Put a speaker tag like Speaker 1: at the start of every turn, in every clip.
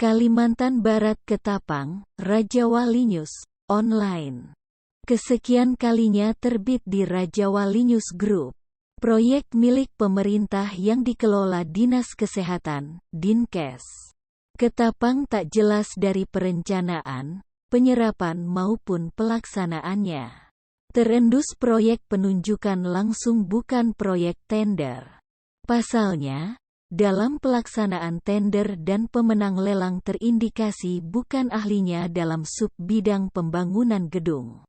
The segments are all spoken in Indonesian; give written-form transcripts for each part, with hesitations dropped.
Speaker 1: Kalimantan Barat Ketapang, Raja Wali News, online. Kesekian kalinya terbit di Raja Wali News Group. Proyek milik pemerintah yang dikelola Dinas Kesehatan, Dinkes. Ketapang tak jelas dari perencanaan, penyerapan maupun pelaksanaannya. Terendus proyek penunjukan langsung bukan proyek tender. Pasalnya, dalam pelaksanaan tender dan pemenang lelang terindikasi bukan ahlinya dalam sub-bidang pembangunan gedung.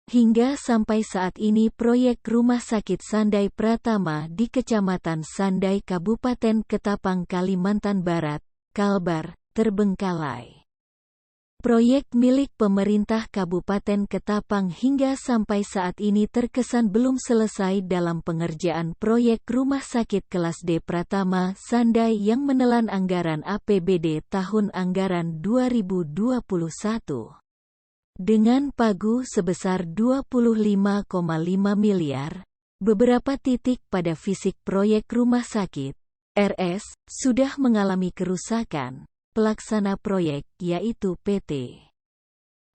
Speaker 1: Hingga sampai saat ini proyek Rumah Sakit Sandai Pratama di Kecamatan Sandai Kabupaten Ketapang Kalimantan Barat, Kalbar, terbengkalai. Proyek milik pemerintah Kabupaten Ketapang hingga sampai saat ini terkesan belum selesai dalam pengerjaan proyek Rumah Sakit Kelas D Pratama Sandai yang menelan anggaran APBD tahun anggaran 2021. Dengan pagu sebesar 25,5 miliar, beberapa titik pada fisik proyek rumah sakit, RS, sudah mengalami kerusakan. Pelaksana proyek, yaitu PT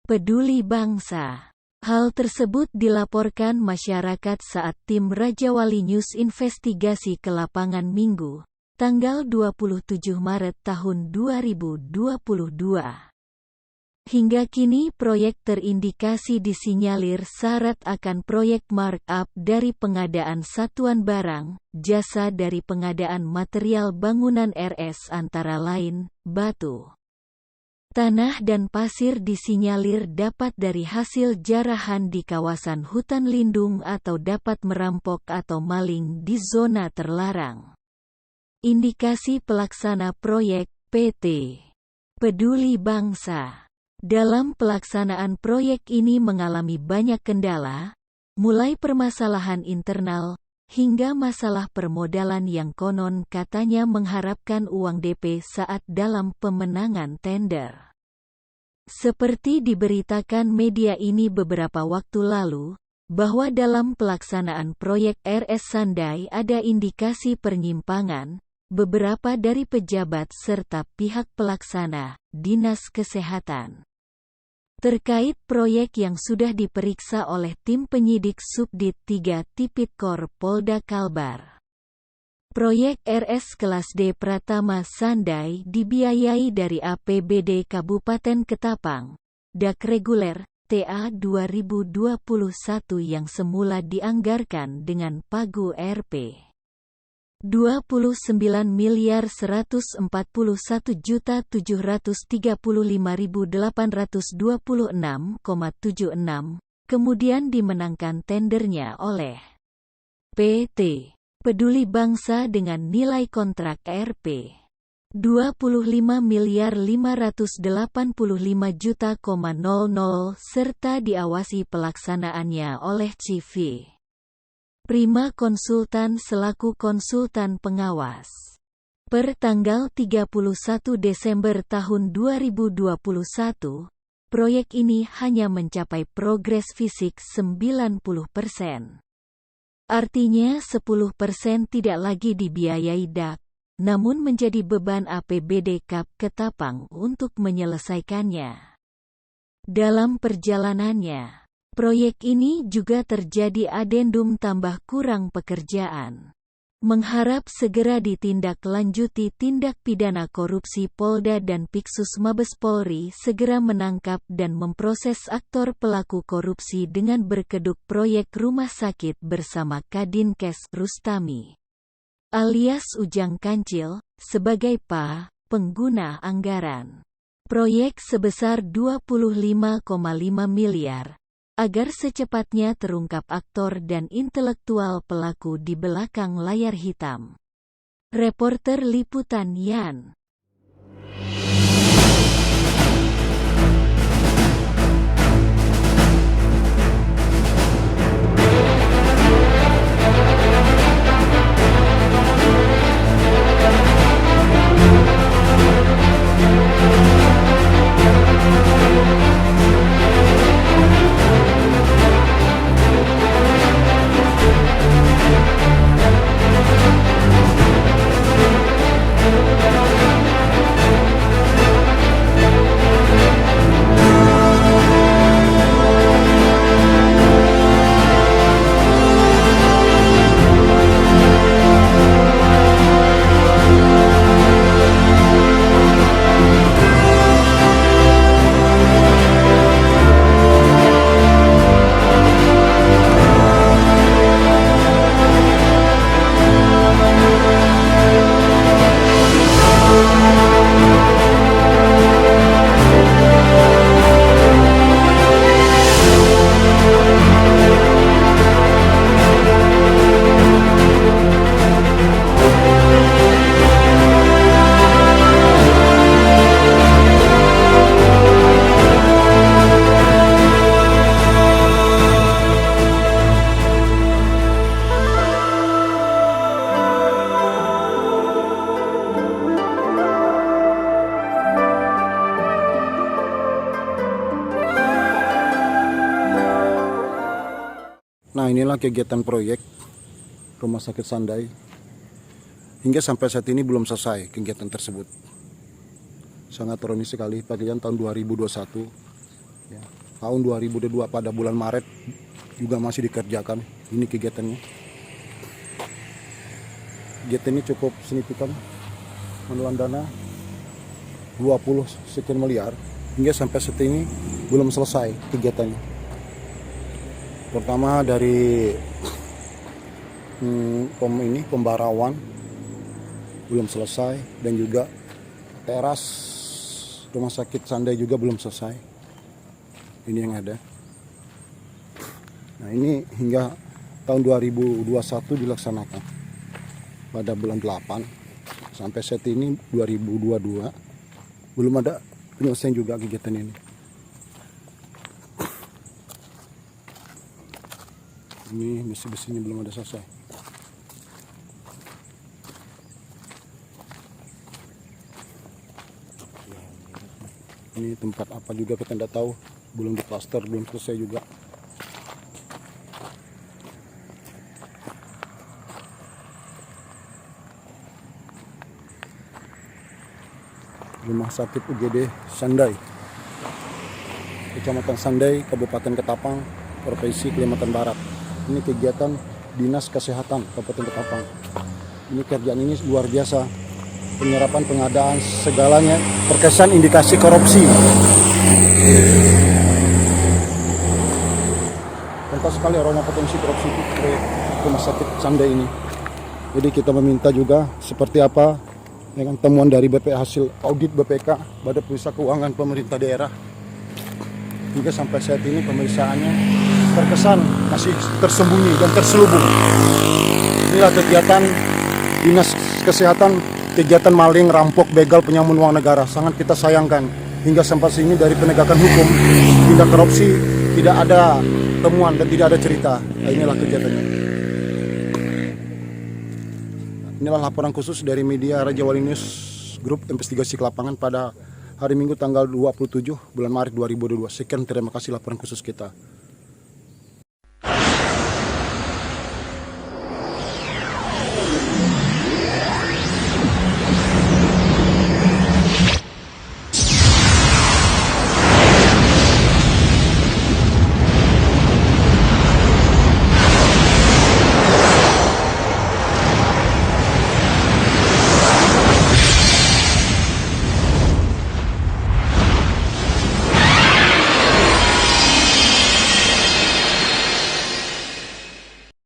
Speaker 1: Peduli Bangsa. Hal tersebut dilaporkan masyarakat saat tim Raja Wali News investigasi ke lapangan Minggu, tanggal 27 Maret tahun 2022. Hingga kini proyek terindikasi disinyalir syarat akan proyek markup dari pengadaan satuan barang, jasa dari pengadaan material bangunan RS antara lain, batu, tanah dan pasir disinyalir dapat dari hasil jarahan di kawasan hutan lindung atau dapat merampok atau maling di zona terlarang. Indikasi pelaksana proyek PT Peduli Bangsa. Dalam pelaksanaan proyek ini mengalami banyak kendala, mulai permasalahan internal, hingga masalah permodalan yang konon katanya mengharapkan uang DP saat dalam pemenangan tender. Seperti diberitakan media ini beberapa waktu lalu, bahwa dalam pelaksanaan proyek RS Sandai ada indikasi penyimpangan, beberapa dari pejabat serta pihak pelaksana, Dinas Kesehatan. Terkait proyek yang sudah diperiksa oleh tim penyidik Subdit 3 Tipikor Polda Kalbar. Proyek RS Kelas D Pratama Sandai dibiayai dari APBD Kabupaten Ketapang, DAK reguler, TA 2021 yang semula dianggarkan dengan pagu Rp. 29.141.735.826,76, kemudian dimenangkan tendernya oleh PT Peduli Bangsa dengan nilai kontrak Rp. 25.585.00 serta diawasi pelaksanaannya oleh CV Prima Konsultan selaku konsultan pengawas. Per tanggal 31 Desember tahun 2021, proyek ini hanya mencapai progres fisik 90%. Artinya 10% tidak lagi dibiayai DAK, namun menjadi beban APBD Kap Ketapang untuk menyelesaikannya. Dalam perjalanannya, proyek ini juga terjadi adendum tambah kurang pekerjaan. Mengharap segera ditindaklanjuti tindak pidana korupsi Polda dan Piksus Mabes Polri segera menangkap dan memproses aktor pelaku korupsi dengan berkeduk proyek rumah sakit bersama Kadinkes Rustami, alias Ujang Kancil, sebagai pengguna anggaran. Proyek sebesar 25,5 miliar. Agar secepatnya terungkap aktor dan intelektual pelaku di belakang layar hitam. Reporter Liputan Yan.
Speaker 2: Inilah kegiatan proyek Rumah Sakit Sandai. Hingga sampai saat ini belum selesai kegiatan tersebut. Sangat ironis sekali, padahal tahun 2021, ya, tahun 2022 pada bulan Maret juga masih dikerjakan. Ini kegiatannya. Kegiatan ini cukup signifikan, menelan dana 20 sekian miliar. Hingga sampai saat ini belum selesai kegiatannya. Pertama dari pembarauan belum selesai, dan juga teras Rumah Sakit Sandai juga belum selesai. Ini yang ada. Nah, ini hingga tahun 2021 dilaksanakan pada bulan 8 sampai saat ini 2022 belum ada penyelesaian juga kegiatan ini. Ini besi-besinya belum ada selesai. Ini tempat apa juga kita tidak tahu, belum diplaster, belum selesai juga. Rumah Sakit UGD Sandai, Kecamatan Sandai, Kabupaten Ketapang, Provinsi Kalimantan Barat. Ini kegiatan Dinas Kesehatan Kabupaten Ketapang. Ini kerjaan ini luar biasa. Penyerapan, pengadaan, segalanya terkesan indikasi korupsi. Tentu sekali aroma potensi korupsi itu Rumah Sakit Sandai ini. Jadi kita meminta juga seperti apa dengan temuan dari hasil audit BPK, Badan Pemeriksa Keuangan Pemerintah Daerah. Hingga sampai saat ini pemeriksaannya terkesan masih tersembunyi dan terselubung. Inilah kegiatan Dinas Kesehatan, kegiatan maling, rampok, begal, penyamun uang negara. Sangat kita sayangkan. Hingga sampai sini dari penegakan hukum, tindak korupsi, tidak ada temuan dan tidak ada cerita. Nah, inilah kegiatannya. Inilah laporan khusus dari media Raja Wali News Grup Investigasi ke Lapangan pada hari Minggu tanggal 27 bulan Maret 2022. Sekian, terima kasih laporan khusus kita.